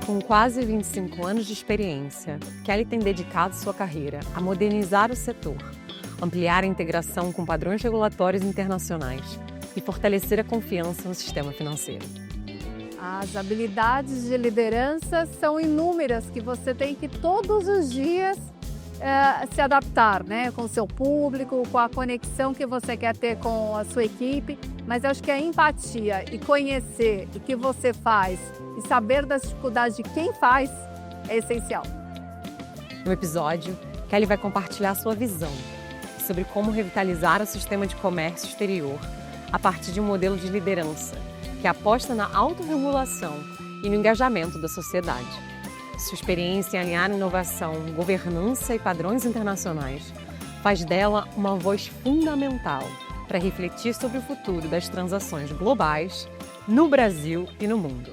Com quase 25 anos de experiência, Kelly tem dedicado sua carreira a modernizar o setor, ampliar a integração com padrões regulatórios internacionais e fortalecer a confiança no sistema financeiro. As habilidades de liderança são inúmeras que você tem que todos os dias se adaptar, né? Com o seu público, com a conexão que você quer ter com a sua equipe. Mas eu acho que a empatia e conhecer o que você faz e saber das dificuldades de quem faz é essencial. No episódio, Kelly vai compartilhar sua visão sobre como revitalizar o sistema de comércio exterior a partir de um modelo de liderança que aposta na autorregulação e no engajamento da sociedade. Sua experiência em alinhar inovação, governança e padrões internacionais faz dela uma voz fundamental para refletir sobre o futuro das transações globais no Brasil e no mundo.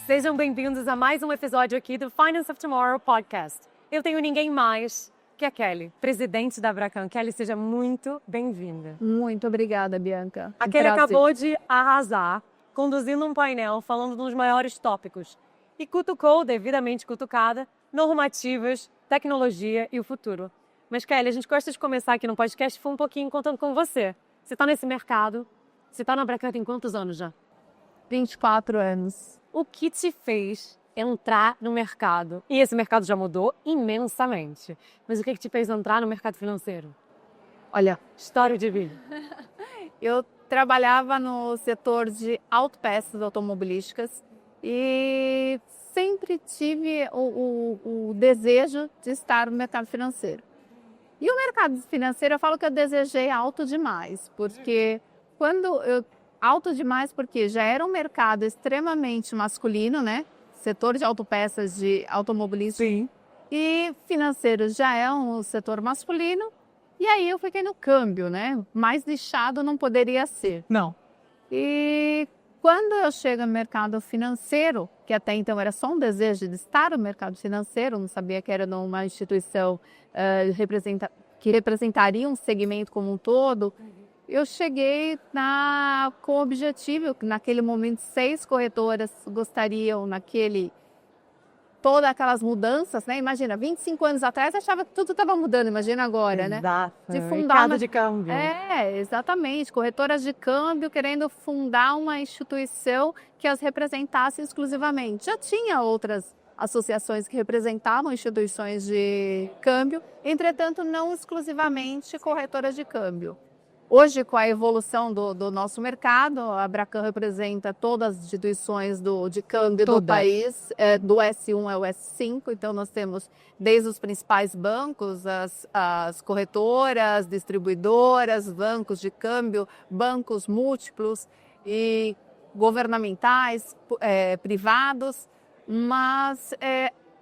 Sejam bem-vindos a mais um episódio aqui do Finance of Tomorrow podcast. Eu tenho ninguém mais que a Kelly, presidente da Abracan. Kelly, seja muito bem-vinda. Muito obrigada, Bianca. A Kelly acabou de arrasar, conduzindo um painel falando dos maiores tópicos e cutucou, devidamente cutucada, normativas, tecnologia e o futuro. Mas, Kelly, a gente gosta de começar aqui no podcast um pouquinho contando com você. Você está nesse mercado, você está na Abracan tem quantos anos já? 24 anos. O que te fez entrar no mercado? E esse mercado já mudou imensamente. Mas o que te fez entrar no mercado financeiro? Olha, História de vida. eu trabalhava no setor de autopeças automobilísticas e sempre tive o desejo de estar no mercado financeiro. E o mercado financeiro, eu falo que eu desejei alto demais, porque alto demais porque já era um mercado extremamente masculino, né? Setor de autopeças de automobilismo. Sim. E financeiro já é um setor masculino. E aí eu fiquei no câmbio, né? Mais nichado não poderia ser. Não. E quando eu chego no mercado financeiro, que até então era só um desejo de estar no mercado financeiro, não sabia que era numa instituição que representaria um segmento como um todo, eu cheguei com o objetivo, naquele momento 6 corretoras gostariam todas aquelas mudanças, né? Imagina, 25 anos atrás achava que tudo estava mudando, imagina agora, né? Exato. De fundar de câmbio. Exatamente. Corretoras de câmbio querendo fundar uma instituição que as representasse exclusivamente. Já tinha outras associações que representavam instituições de câmbio, entretanto, não exclusivamente corretoras de câmbio. Hoje, com a evolução do nosso mercado, a Abracan representa todas as instituições de câmbio do país, do S1 ao S5. Então, nós temos desde os principais bancos, as corretoras, distribuidoras, bancos de câmbio, bancos múltiplos e governamentais, privados. Mas,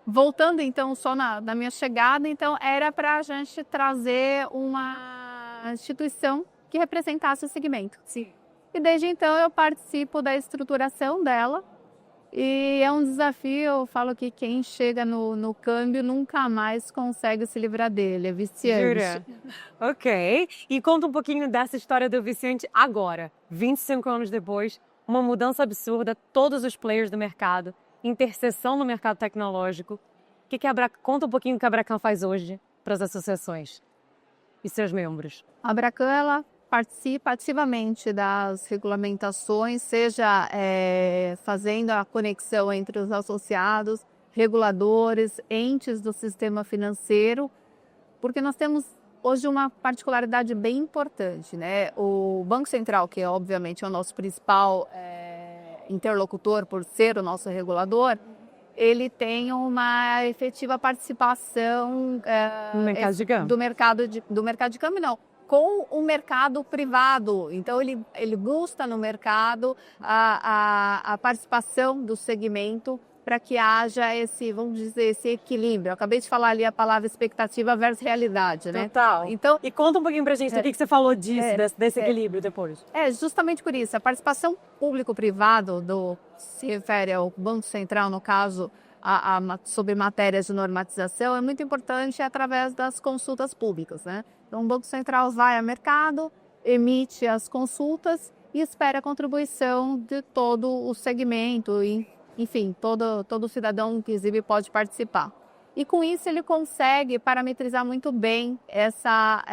voltando então só na minha chegada, então era para a gente trazer uma instituição que representasse o segmento. Sim. E desde então eu participo da estruturação dela e é um desafio. Eu falo que quem chega no câmbio nunca mais consegue se livrar dele, é viciante. Jura? Ok. E conta um pouquinho dessa história do viciante agora, 25 anos depois, uma mudança absurda, todos os players do mercado, interseção no mercado tecnológico. Conta um pouquinho o que a Abracan faz hoje para as associações e seus membros. A Abracan, ela participa ativamente das regulamentações, seja fazendo a conexão entre os associados, reguladores, entes do sistema financeiro, porque nós temos hoje uma particularidade bem importante, né? O Banco Central, que obviamente é o nosso principal interlocutor por ser o nosso regulador, ele tem uma efetiva participação No mercado de câmbio. do mercado de câmbio, não, com o mercado privado. Então, ele busca no mercado a participação do segmento para que haja vamos dizer, esse equilíbrio. Eu acabei de falar ali a palavra expectativa versus realidade, né? Total. Então, E conta um pouquinho pra gente o que você falou disso, desse equilíbrio depois. Justamente por isso. A participação público-privado se refere ao Banco Central, no caso, sobre matérias de normatização, é muito importante através das consultas públicas, né? Então, o Banco Central vai ao mercado, emite as consultas e espera a contribuição de todo o segmento, enfim, todo cidadão, inclusive, pode participar. E com isso ele consegue parametrizar muito bem essa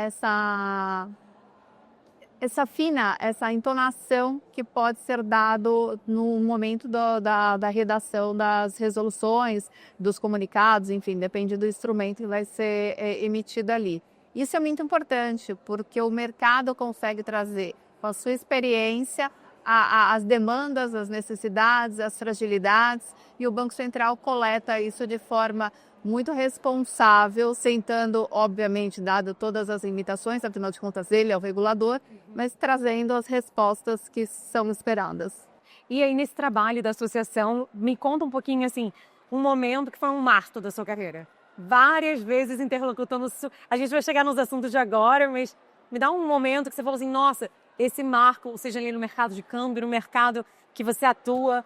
entonação que pode ser dado no momento da redação das resoluções, dos comunicados, enfim, depende do instrumento que vai ser emitido ali. Isso é muito importante, porque o mercado consegue trazer, com a sua experiência, as demandas, as necessidades, as fragilidades, e o Banco Central coleta isso de forma muito responsável, sentando, obviamente, dado todas as limitações, afinal de contas ele é o regulador, mas trazendo as respostas que são esperadas. E aí, nesse trabalho da associação, me conta um pouquinho, assim, um momento que foi um marco da sua carreira. Várias vezes interlocutando, a gente vai chegar nos assuntos de agora, mas me dá um momento que você falou assim, nossa, esse marco, seja ali no mercado de câmbio, no mercado que você atua.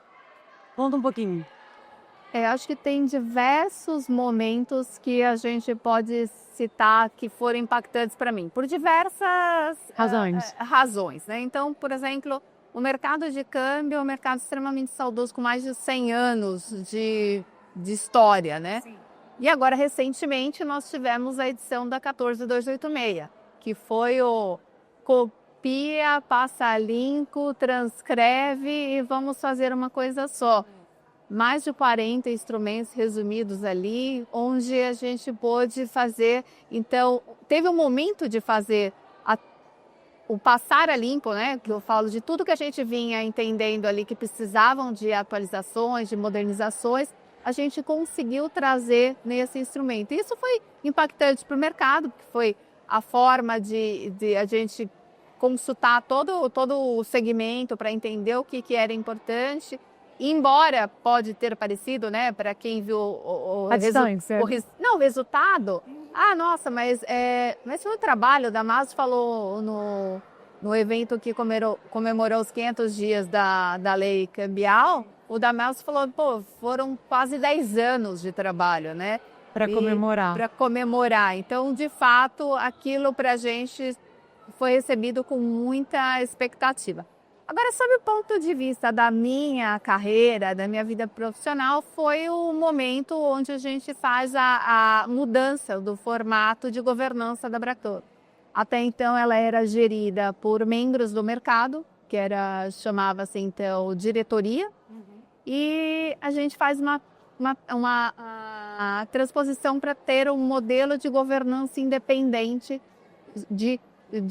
Conta um pouquinho. Acho que tem diversos momentos que a gente pode citar que foram impactantes para mim, por diversas razões, né? Então, por exemplo, o mercado de câmbio é um mercado extremamente saudoso, com mais de 100 anos de história, né? Sim. E agora, recentemente, nós tivemos a edição da 14286, que foi o copia, passa a limpo, transcreve e vamos fazer uma coisa só. Mais de 40 instrumentos resumidos ali, onde a gente pôde fazer. Então, teve um momento de fazer o passar a limpo, né? Que eu falo de tudo que a gente vinha entendendo ali que precisavam de atualizações, de modernizações, a gente conseguiu trazer nesse instrumento. Isso foi impactante para o mercado, porque foi a forma de a gente consultar todo o segmento para entender o que era importante. Embora pode ter parecido, né, para quem viu o resultado, nossa, mas foi o trabalho. O Damaso falou no evento que comemorou os 500 dias da lei cambial, o Damaso falou, foram quase 10 anos de trabalho, né? Para comemorar. Então, de fato, aquilo para a gente foi recebido com muita expectativa. Agora, sob o ponto de vista da minha carreira, da minha vida profissional, foi o momento onde a gente faz a mudança do formato de governança da Bractor. Até então, ela era gerida por membros do mercado, que chamava-se então diretoria, e a gente faz uma transposição para ter um modelo de governança independente, de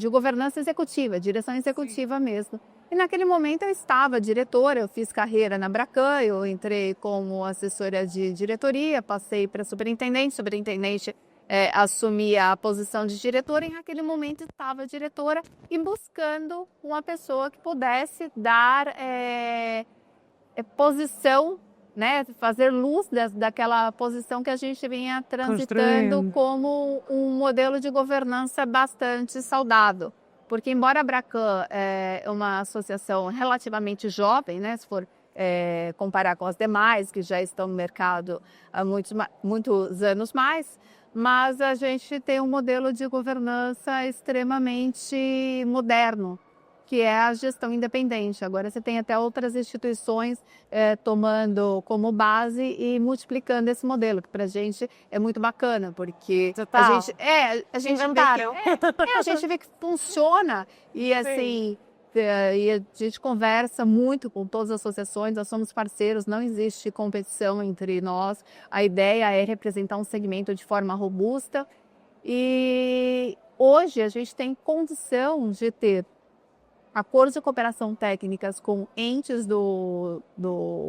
governança executiva, direção executiva mesmo. E naquele momento eu estava diretora, eu fiz carreira na Bracan, eu entrei como assessora de diretoria, passei para superintendente assumia a posição de diretora e naquele momento estava diretora e buscando uma pessoa que pudesse dar posição, né, fazer luz daquela posição que a gente vinha transitando como um modelo de governança bastante saudável. Porque, embora a Bracan é uma associação relativamente jovem, né, se for comparar com as demais, que já estão no mercado há muitos anos mais, mas a gente tem um modelo de governança extremamente moderno, que é a gestão independente. Agora você tem até outras instituições tomando como base e multiplicando esse modelo, que para a gente é muito bacana, porque a gente vê que funciona e assim e a gente conversa muito com todas as associações, nós somos parceiros, não existe competição entre nós, a ideia é representar um segmento de forma robusta e hoje a gente tem condição de ter acordos de cooperação técnicas com entes do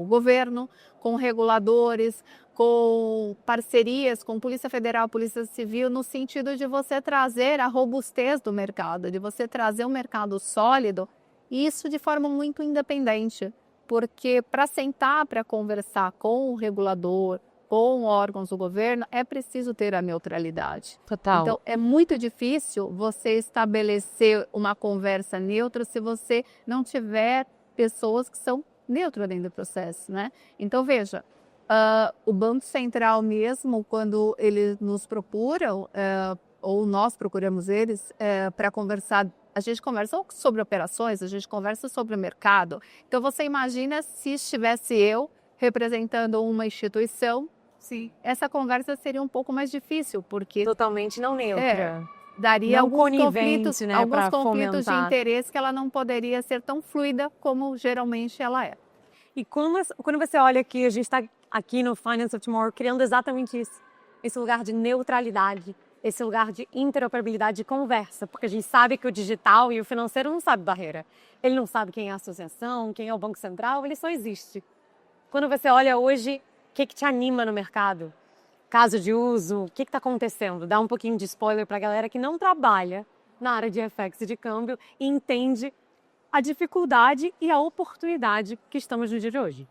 governo, com reguladores, com parcerias com Polícia Federal, Polícia Civil, no sentido de você trazer a robustez do mercado, de você trazer um mercado sólido, e isso de forma muito independente, porque para sentar, para conversar com o regulador, com órgãos do governo, é preciso ter a neutralidade. Total. Então, é muito difícil você estabelecer uma conversa neutra se você não tiver pessoas que são neutras dentro do processo, né? Então, veja, o Banco Central mesmo, quando eles nos procuram, ou nós procuramos eles para conversar, a gente conversa sobre operações, a gente conversa sobre o mercado. Então, você imagina se estivesse eu representando uma instituição, Sim. essa conversa seria um pouco mais difícil, porque Totalmente não neutra. daria Não alguns conivente, conflitos, né, alguns pra conflitos de fomentar. interesse que ela não poderia ser tão fluida como geralmente ela é. E quando você olha que a gente está aqui no Finance of Tomorrow criando exatamente isso, esse lugar de neutralidade, esse lugar de interoperabilidade de conversa, porque a gente sabe que o digital e o financeiro não sabe barreira. Ele não sabe quem é a associação, quem é o Banco Central, ele só existe. Quando você olha hoje, o que te anima no mercado? Caso de uso, o que está acontecendo? Dá um pouquinho de spoiler para a galera que não trabalha na área de FX e de câmbio e entende a dificuldade e a oportunidade que estamos no dia de hoje.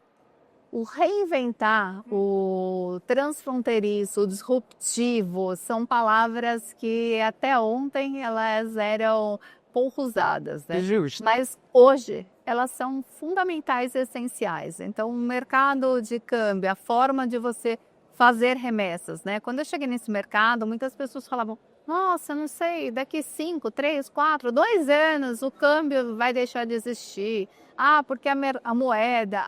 O reinventar, o transfronteiriço, o disruptivo, são palavras que até ontem elas eram pouco usadas, né? Justo. Mas hoje elas são fundamentais e essenciais. Então, o mercado de câmbio, a forma de você fazer remessas, né? Quando eu cheguei nesse mercado, muitas pessoas falavam: nossa, não sei, daqui 5, 3, 4, 2 anos o câmbio vai deixar de existir. Ah, porque a moeda,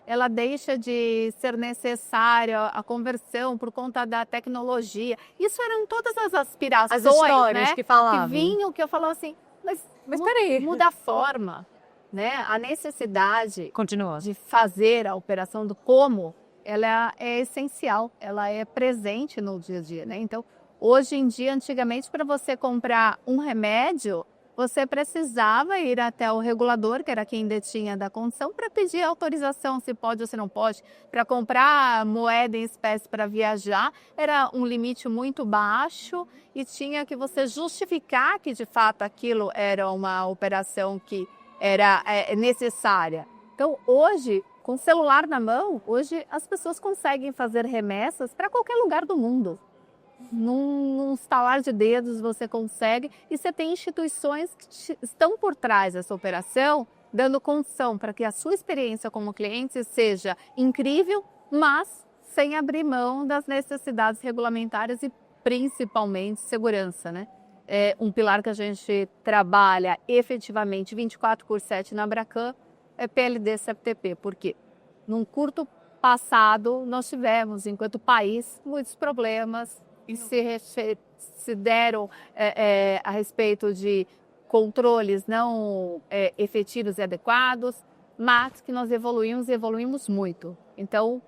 ela deixa de ser necessária a conversão por conta da tecnologia. Isso eram todas as aspirações, As histórias né, que falavam. que vinham, que eu falava assim, mas peraí. muda a forma, né? A necessidade Continua. de fazer a operação do como, ela é essencial, ela é presente no dia a dia, né? Então, hoje em dia, antigamente, para você comprar um remédio, você precisava ir até o regulador, que era quem detinha da condição, para pedir autorização, se pode ou se não pode. Para comprar moeda em espécie para viajar, era um limite muito baixo e tinha que você justificar que, de fato, aquilo era uma operação que era necessária. Então, hoje, com o celular na mão, hoje as pessoas conseguem fazer remessas para qualquer lugar do mundo. Num estalar de dedos você consegue, e você tem instituições que estão por trás dessa operação, dando condição para que a sua experiência como cliente seja incrível, mas sem abrir mão das necessidades regulamentares e principalmente segurança, né? É um pilar que a gente trabalha efetivamente 24/7 na Abracan, é PLD CFTP, porque num curto passado nós tivemos, enquanto país, muitos problemas e se deram a respeito de controles não efetivos e adequados, mas que nós evoluímos muito. Então,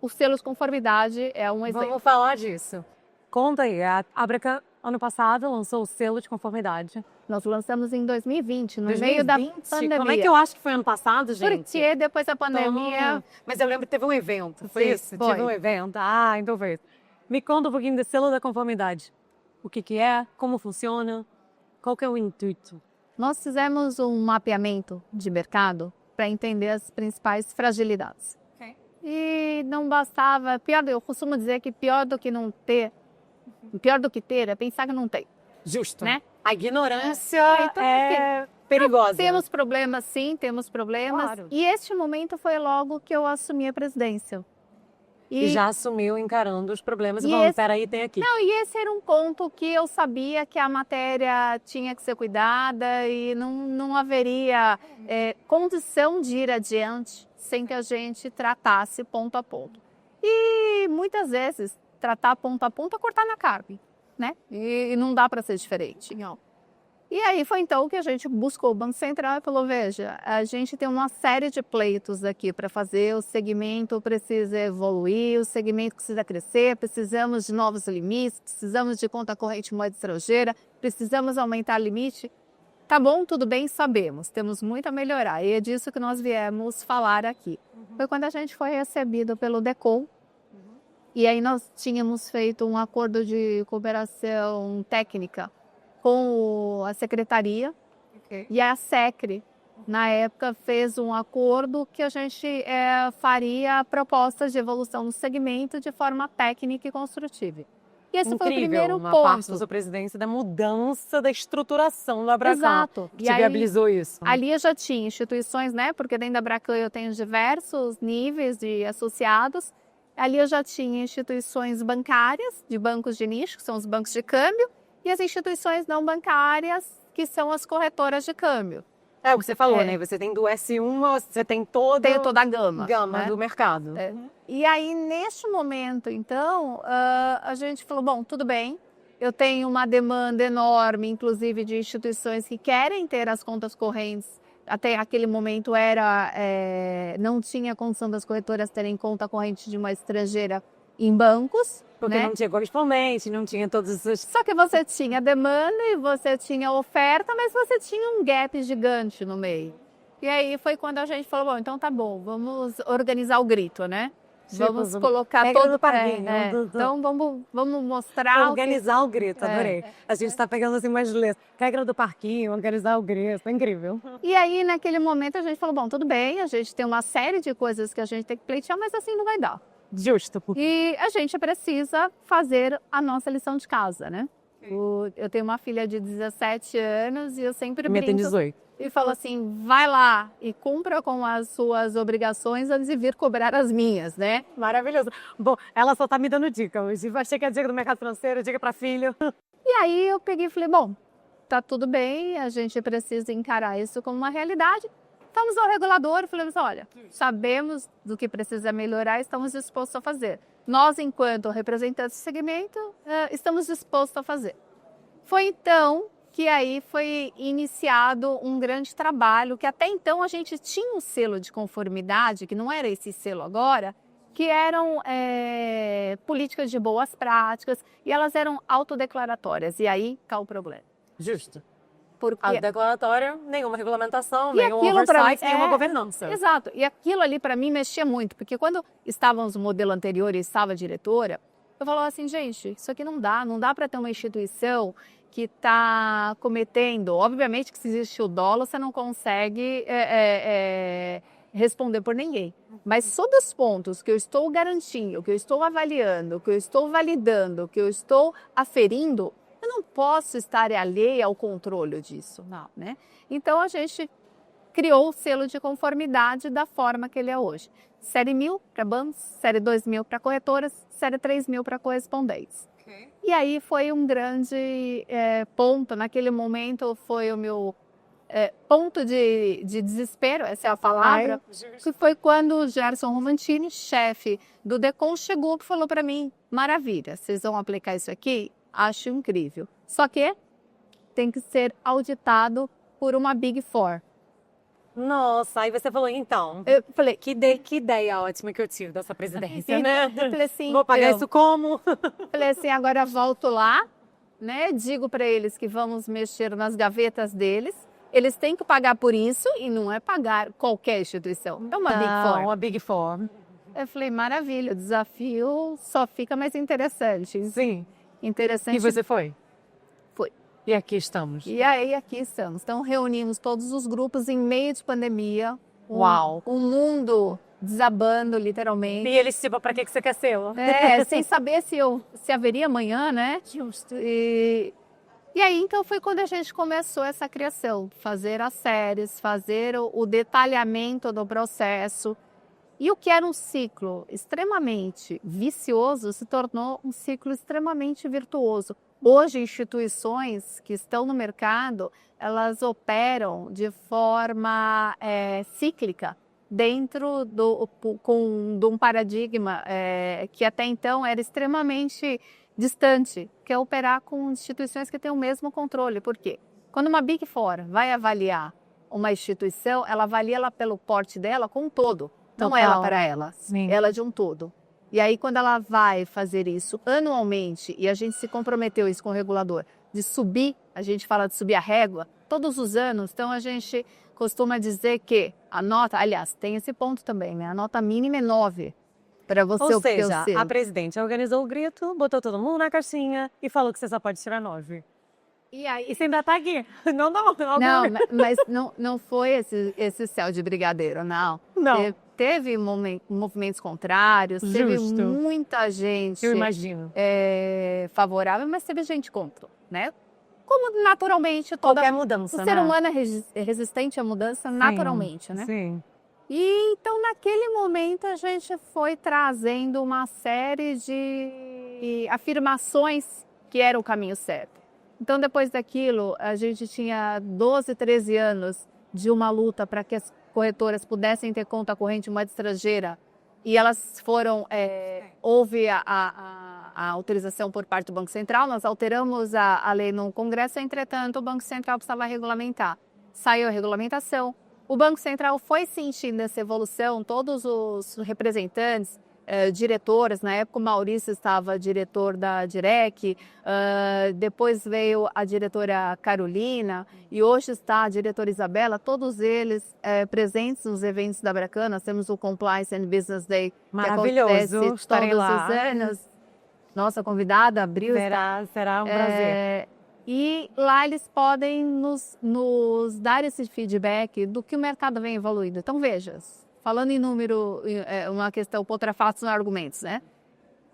o selo de conformidade é um exemplo. Vamos falar disso. Conta aí, a Abracan, ano passado, lançou o selo de conformidade. Nós lançamos em 2020, no meio da pandemia. Como é que eu acho que foi ano passado, gente? Porque depois da pandemia... Mas eu lembro que teve um evento, foi isso? Foi. Teve um evento. Ah, então foi isso. Me conta um pouquinho do selo da conformidade. O que é, como funciona, qual que é o intuito? Nós fizemos um mapeamento de mercado para entender as principais fragilidades. Okay. E não bastava, eu costumo dizer que pior do que ter é pensar que não tem. Justo. Né? A ignorância Então, é perigosa. Temos problemas, sim, temos problemas. Claro. E este momento foi logo que eu assumi a presidência. E já assumiu encarando os problemas. Peraí, tem aqui. Não, e esse era um ponto que eu sabia que a matéria tinha que ser cuidada e não haveria condição de ir adiante sem que a gente tratasse ponto a ponto. E muitas vezes, tratar ponto a ponto é cortar na carne, né? E não dá para ser diferente. Não. E aí foi então que a gente buscou o Banco Central e falou, veja, a gente tem uma série de pleitos aqui para fazer, o segmento precisa evoluir, o segmento precisa crescer, precisamos de novos limites, precisamos de conta corrente moeda estrangeira, precisamos aumentar o limite. Tá bom, tudo bem, sabemos, temos muito a melhorar, e é disso que nós viemos falar aqui. Foi quando a gente foi recebido pelo DECOM, e aí nós tínhamos feito um acordo de cooperação técnica com a secretaria, e a SECRE, na época, fez um acordo que a gente faria propostas de evolução no segmento de forma técnica e construtiva. E esse foi o primeiro uma ponto. parte da sua presidência da mudança da estruturação da Abracan. Exato. Que viabilizou isso. Ali eu já tinha instituições, né? Porque dentro da Abracan eu tenho diversos níveis de associados. Ali eu já tinha instituições bancárias, de bancos de nicho, que são os bancos de câmbio, e as instituições não bancárias, que são as corretoras de câmbio. É o que você falou, né? Você tem do S1, você tem Tenho toda a gama. né? do mercado. E aí, neste momento, então, a gente falou, bom, tudo bem, eu tenho uma demanda enorme, inclusive de instituições que querem ter as contas correntes. Até aquele momento não tinha condição das corretoras terem conta corrente de uma estrangeira em bancos. Porque né? não tinha correspondente, não tinha todos esses... Só que você tinha demanda e você tinha oferta, mas você tinha um gap gigante no meio. E aí foi quando a gente falou, bom, então tá bom, vamos organizar o grito, né? Vamos colocar regra todo do parquinho. Então vamos mostrar Organizar o grito, adorei. A gente está pegando assim mais letras. Regra do parquinho, organizar o grito, é incrível. E aí, naquele momento, a gente falou, bom, tudo bem, a gente tem uma série de coisas que a gente tem que pleitear, mas assim não vai dar. Justo. E a gente precisa fazer a nossa lição de casa, né? Eu tenho uma filha de 17 anos e eu sempre Minha tem brinco 18. e falo assim, vai lá e cumpra com as suas obrigações antes de vir cobrar as minhas, né? Maravilhoso. Bom, ela só tá me dando dica hoje. Achei que é dica do mercado financeiro, dica para filho. E aí eu peguei e falei, bom, tá tudo bem, a gente precisa encarar isso como uma realidade. Fomos ao regulador e falamos, olha, sabemos do que precisa melhorar, estamos dispostos a fazer. Nós, enquanto representantes do segmento, estamos dispostos a fazer. Foi então que aí foi iniciado um grande trabalho, que até então a gente tinha um selo de conformidade, que não era esse selo agora, que eram políticas de boas práticas, e elas eram autodeclaratórias, e aí cá o problema. Justo. Porque... A declaratória, nenhuma regulamentação, E nenhum aquilo pra oversight, mim, nenhuma governança. Exato. E aquilo ali para mim mexia muito, porque quando estávamos no modelo anterior e estava diretora, eu falava assim, gente, isso aqui não dá para ter uma instituição que está cometendo, obviamente que se existe o dolo, você não consegue responder por ninguém. Mas sob os pontos que eu estou garantindo, que eu estou avaliando, que eu estou validando, que eu estou aferindo, eu não posso estar alheia ao controle disso, não, né? Então, a gente criou o selo de conformidade da forma que ele é hoje. Série 1000 para bancos, série 2000 para corretoras, série 3000 para correspondentes. E aí foi um grande ponto, naquele momento foi o meu ponto de desespero, essa é a palavra, que foi quando o Gerson Romantini, chefe do Decon, chegou e falou para mim, maravilha, vocês vão aplicar isso aqui? Acho incrível. Só que tem que ser auditado por uma Big Four. Nossa, aí você falou, então, Eu falei, que ideia ótima que eu tive dessa presidência, né? Eu falei assim, vou pagar isso como? Falei assim, agora volto lá, né? Digo para eles que vamos mexer nas gavetas deles. Eles têm que pagar por isso e não é pagar qualquer instituição. É uma Big Four. Uma Big Four. Eu falei, maravilha, o desafio só fica mais interessante. Sim. Interessante. E você foi? Foi. E aqui estamos. E aí, aqui estamos. Então, reunimos todos os grupos em meio de pandemia. Uau! O mundo desabando, literalmente. E eles, tipo, pra que você quer ser? Sem saber se haveria amanhã, né? Justo. E aí, então, foi quando a gente começou essa criação. Fazer as séries, fazer o detalhamento do processo. E o que era um ciclo extremamente vicioso se tornou um ciclo extremamente virtuoso. Hoje, instituições que estão no mercado, elas operam de forma cíclica dentro de um paradigma que até então era extremamente distante, que é operar com instituições que têm o mesmo controle. Por quê? Quando uma Big Four vai avaliar uma instituição, ela avalia ela pelo porte dela como um todo. Não ela para ela, ela de um todo. E aí, quando ela vai fazer isso anualmente, e a gente se comprometeu isso com o regulador, de subir, a gente fala de subir a régua, todos os anos, então a gente costuma dizer que a nota, aliás, tem esse ponto também, né? A nota mínima é 9 para você obter o selo. A presidente organizou o grito, botou todo mundo na caixinha e falou que você só pode tirar 9. E aí, e você ainda tá aqui. Não, mas não foi esse céu de brigadeiro, não. Não. Teve movimentos contrários, Justo. Teve muita gente eu imagino. Favorável, mas teve gente contra, né? Como naturalmente qualquer mudança, o ser humano é resistente à mudança naturalmente, né? Sim. E então naquele momento a gente foi trazendo uma série de afirmações que era o caminho certo. Então depois daquilo a gente tinha 12, 13 anos de uma luta para que as corretoras pudessem ter conta corrente em moeda estrangeira, e elas foram, houve a autorização por parte do Banco Central, nós alteramos a lei no Congresso, entretanto o Banco Central precisava regulamentar. Saiu a regulamentação, o Banco Central foi sentindo essa evolução, todos os representantes, diretoras, na época o Maurício estava diretor da Direc, depois veio a diretora Carolina e hoje está a diretora Isabela, todos eles presentes nos eventos da Abracan. Nós temos o Compliance and Business Day, que acontece todos os anos. Nossa convidada, Abril. Será um prazer. E lá eles podem nos dar esse feedback do que o mercado vem evoluindo. Então veja, falando em número, uma questão contra fatos e argumentos, né?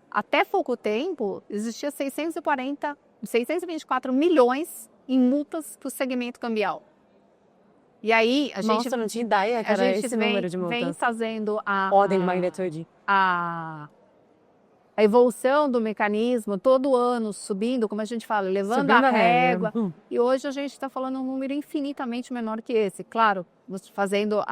Até pouco tempo, existia 624 milhões em multas para o segmento cambial. E aí, a gente... Nossa, não tinha ideia que era esse número de multas. Vem fazendo ordem de magnitude. A evolução do mecanismo, todo ano subindo, como a gente fala, levando a régua. E hoje a gente está falando um número infinitamente menor que esse. Claro, fazendo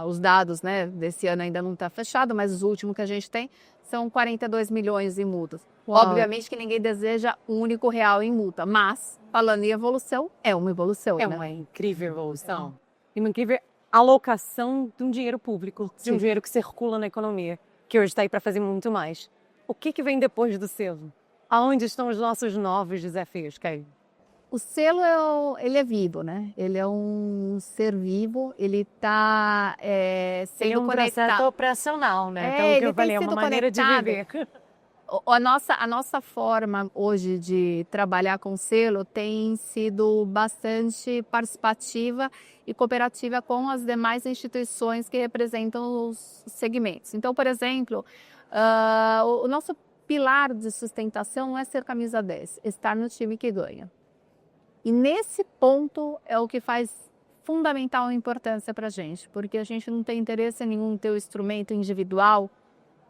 os dados, né, desse ano ainda não está fechado, mas os últimos que a gente tem são 42 milhões em multas. Uau. Obviamente que ninguém deseja um único real em multa, mas falando em evolução, é uma evolução. É, né? Uma incrível evolução. E uma incrível alocação de um dinheiro público, de um dinheiro que circula na economia, que hoje está aí para fazer muito mais. O que vem depois do selo? Aonde estão os nossos novos desafios, Kay? O selo, ele é vivo, né? Ele é um ser vivo, ele está sendo conectado. Ele é um processo operacional, né? Então, o que eu falei, é uma maneira de viver. A nossa forma hoje de trabalhar com selo tem sido bastante participativa e cooperativa com as demais instituições que representam os segmentos. Então, por exemplo, o nosso pilar de sustentação não é ser camisa 10, estar no time que ganha. E nesse ponto é o que faz fundamental importância para a gente, porque a gente não tem interesse nenhum em ter o instrumento individual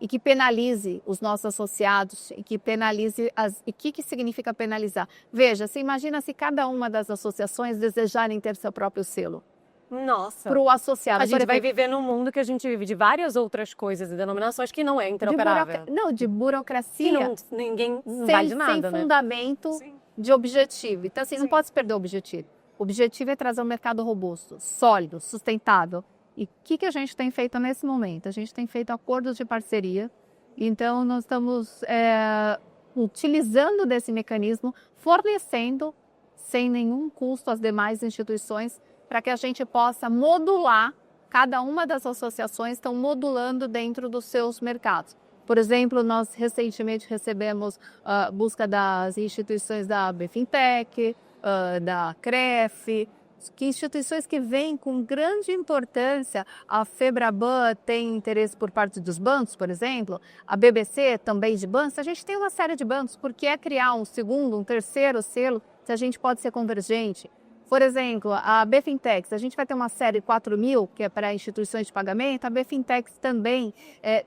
e que penalize os nossos associados, e que penalize E o que significa penalizar? Veja, você imagina se cada uma das associações desejarem ter seu próprio selo. Nossa! Para o associado. A gente vai viver num mundo que a gente vive de várias outras coisas e denominações que não é interoperável. De burocracia. Ninguém não vale de nada, sem fundamento de objetivo. Então, assim, não pode se perder o objetivo. O objetivo é trazer um mercado robusto, sólido, sustentável. E o que a gente tem feito nesse momento? A gente tem feito acordos de parceria. Então, nós estamos utilizando desse mecanismo, fornecendo, sem nenhum custo, às demais instituições, para que a gente possa modular, cada uma das associações estão modulando dentro dos seus mercados. Por exemplo, nós recentemente recebemos a busca das instituições da BFintech, da CREF, que instituições que vêm com grande importância. A Febraban tem interesse por parte dos bancos, por exemplo, a BBC também de bancos. A gente tem uma série de bancos, porque é criar um segundo, um terceiro selo, se a gente pode ser convergente. Por exemplo, a BFintex, a gente vai ter uma série 4.000, que é para instituições de pagamento. A BFintex também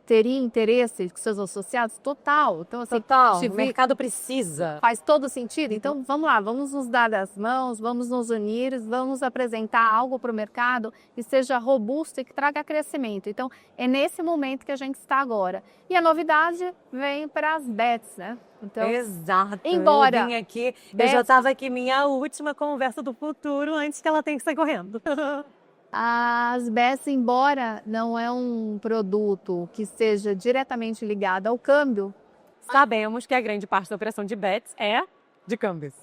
teria interesse com seus associados? Total. Então, assim, o mercado precisa. Faz todo sentido. Então, vamos lá, vamos nos dar as mãos, vamos nos unir, vamos apresentar algo para o mercado que seja robusto e que traga crescimento. Então, é nesse momento que a gente está agora. E a novidade vem para as bets, né? Então, exato. Embora eu vim aqui, eu já estava aqui minha última conversa do futuro antes que ela tenha que sair correndo. As bets, embora não é um produto que seja diretamente ligado ao câmbio, sabemos que a grande parte da operação de bets é de câmbios.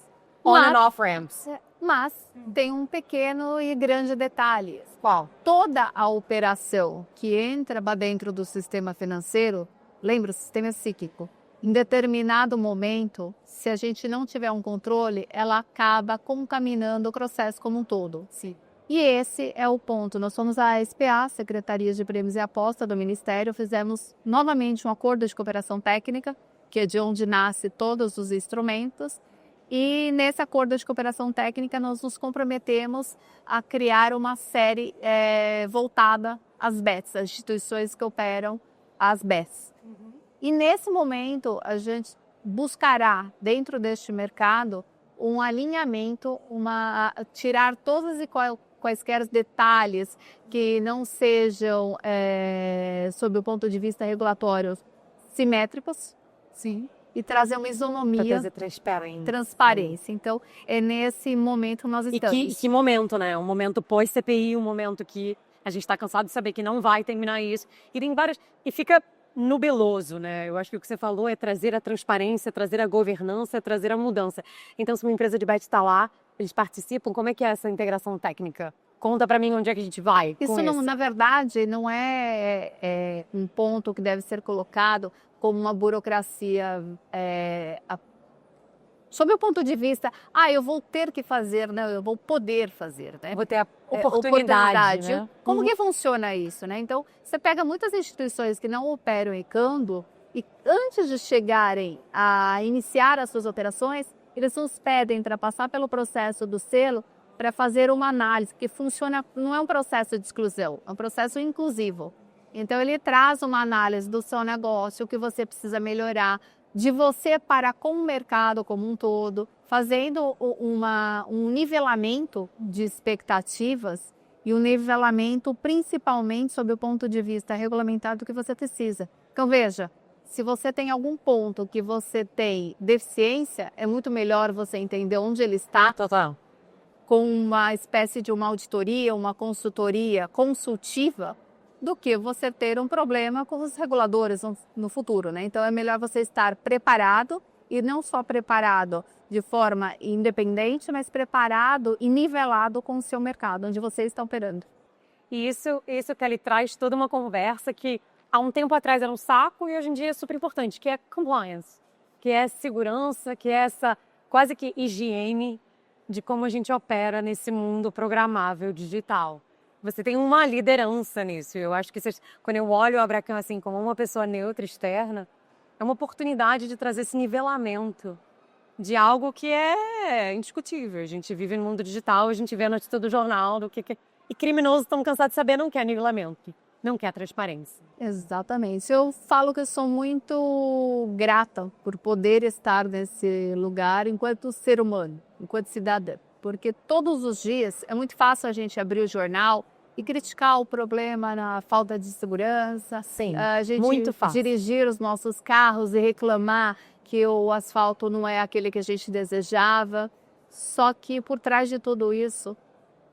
On and off ramps. Mas tem um pequeno e grande detalhe. Qual? Toda a operação que entra dentro do sistema financeiro, lembra, o sistema é cíclico. Em determinado momento, se a gente não tiver um controle, ela acaba contaminando o processo como um todo. Sim. E esse é o ponto. Nós fomos à SPA, Secretaria de Prêmios e Aposta do Ministério, fizemos novamente um acordo de cooperação técnica, que é de onde nasce todos os instrumentos. E nesse acordo de cooperação técnica, nós nos comprometemos a criar uma série voltada às bets, às instituições que operam as bets. E nesse momento, a gente buscará, dentro deste mercado, um alinhamento, tirar todas e quaisquer detalhes que não sejam, sob o ponto de vista regulatório, simétricos. Sim. E trazer uma isonomia. Pra trazer transparência. Transparência. Então, é nesse momento nós estamos. E que momento, né? Um momento pós-CPI, um momento que a gente está cansado de saber que não vai terminar isso. E tem várias... E fica nubeloso, né? Eu acho que o que você falou é trazer a transparência, trazer a governança, trazer a mudança. Então, se uma empresa de bet está lá, eles participam, como é que é essa integração técnica? Conta para mim onde é que a gente vai. Isso, não, na verdade, não é um ponto que deve ser colocado como uma burocracia, sob o ponto de vista, eu vou ter que fazer, né? Eu vou poder fazer, né? Vou ter a oportunidade. Né? Como que funciona isso, né? Então, você pega muitas instituições que não operam em câmbio e antes de chegarem a iniciar as suas operações, eles nos pedem para passar pelo processo do selo para fazer uma análise que funciona, não é um processo de exclusão, é um processo inclusivo. Então, ele traz uma análise do seu negócio, o que você precisa melhorar, de você para com o mercado como um todo, fazendo um nivelamento de expectativas e um nivelamento principalmente sob o ponto de vista regulamentado que você precisa. Então, veja, se você tem algum ponto que você tem deficiência, é muito melhor você entender onde ele está. Total. Com uma espécie de uma auditoria, uma consultoria consultiva, do que você ter um problema com os reguladores no futuro, né? Então, é melhor você estar preparado, e não só preparado de forma independente, mas preparado e nivelado com o seu mercado, onde você está operando. E isso que ele traz toda uma conversa que há um tempo atrás era um saco e hoje em dia é super importante, que é compliance, que é segurança, que é essa quase que higiene de como a gente opera nesse mundo programável digital. Você tem uma liderança nisso. Eu acho que quando eu olho o Abracan assim como uma pessoa neutra, externa, é uma oportunidade de trazer esse nivelamento de algo que é indiscutível. A gente vive no mundo digital, a gente vê a notícia do jornal, e criminosos estão cansados de saber, não quer nivelamento, não quer transparência. Exatamente. Eu falo que eu sou muito grata por poder estar nesse lugar enquanto ser humano, enquanto cidadã. Porque todos os dias é muito fácil a gente abrir o jornal e criticar o problema na falta de segurança. Sim, a gente muito fácil. Dirigir os nossos carros e reclamar que o asfalto não é aquele que a gente desejava. Só que por trás de tudo isso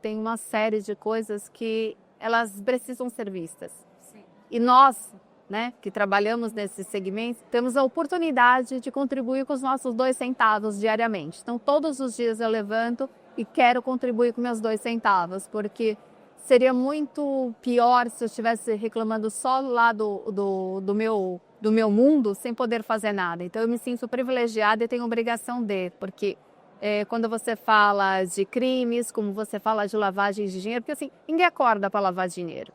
tem uma série de coisas que elas precisam ser vistas. Sim. E nós, né, que trabalhamos nesse segmento, temos a oportunidade de contribuir com os nossos 2 centavos diariamente. Então, todos os dias eu levanto e quero contribuir com meus 2 centavos, porque seria muito pior se eu estivesse reclamando só lá do meu mundo, sem poder fazer nada. Então, eu me sinto privilegiada e tenho obrigação porque quando você fala de crimes, como você fala de lavagem de dinheiro, porque assim, ninguém acorda para lavar dinheiro.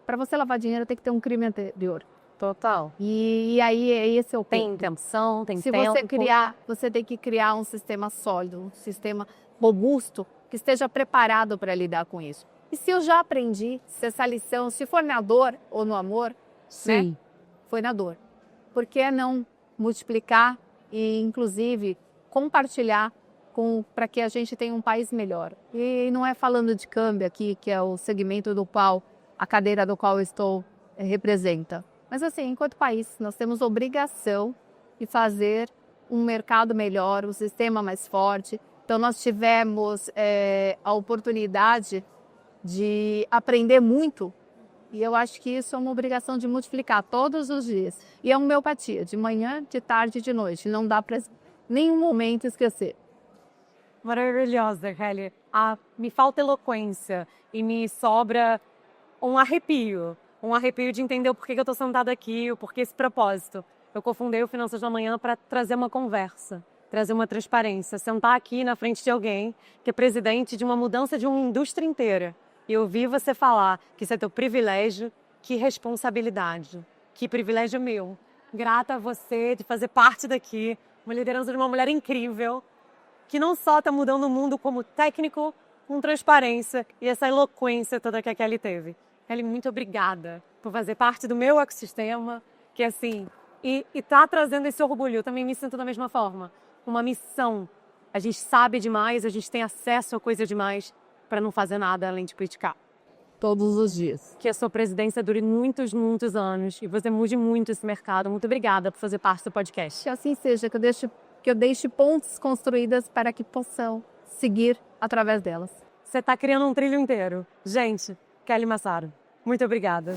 Para você lavar dinheiro, tem que ter um crime anterior. Total. E aí, esse é o ponto. Tem intenção, tem tempo. Você tem que criar um sistema sólido, um sistema robusto, que esteja preparado para lidar com isso. E se eu já aprendi, se essa lição, se for na dor ou no amor, sim, né? Foi na dor. Por que não multiplicar e, inclusive, compartilhar para que a gente tenha um país melhor? E não é falando de câmbio aqui, que é o segmento do qual, a cadeira do qual eu estou representa. Mas assim, enquanto país, nós temos obrigação de fazer um mercado melhor, um sistema mais forte. Então, nós tivemos a oportunidade de aprender muito, e eu acho que isso é uma obrigação de multiplicar todos os dias. E é homeopatia, de manhã, de tarde e de noite. Não dá para nenhum momento esquecer. Maravilhosa, Kelly. Me falta eloquência e me sobra um arrepio de entender o porquê que eu estou sentada aqui, o porquê esse propósito. Eu cofundei o Finanças da Manhã para trazer uma conversa, trazer uma transparência, sentar aqui na frente de alguém que é presidente de uma mudança de uma indústria inteira e ouvir você falar que isso é teu privilégio, que responsabilidade, que privilégio meu. Grata a você de fazer parte daqui, uma liderança de uma mulher incrível, que não só está mudando o mundo como técnico, com transparência e essa eloquência toda que a Kelly teve. Kelly, muito obrigada por fazer parte do meu ecossistema, que assim, e tá trazendo esse orgulho. Eu também me sinto da mesma forma, uma missão. A gente sabe demais, a gente tem acesso a coisa demais, para não fazer nada além de criticar. Todos os dias. Que a sua presidência dure muitos, muitos anos e você mude muito esse mercado. Muito obrigada por fazer parte do podcast. Que assim seja, que eu deixe pontes construídas para que possam seguir através delas. Você está criando um trilho inteiro. Gente, Kelly Massaro, muito obrigada.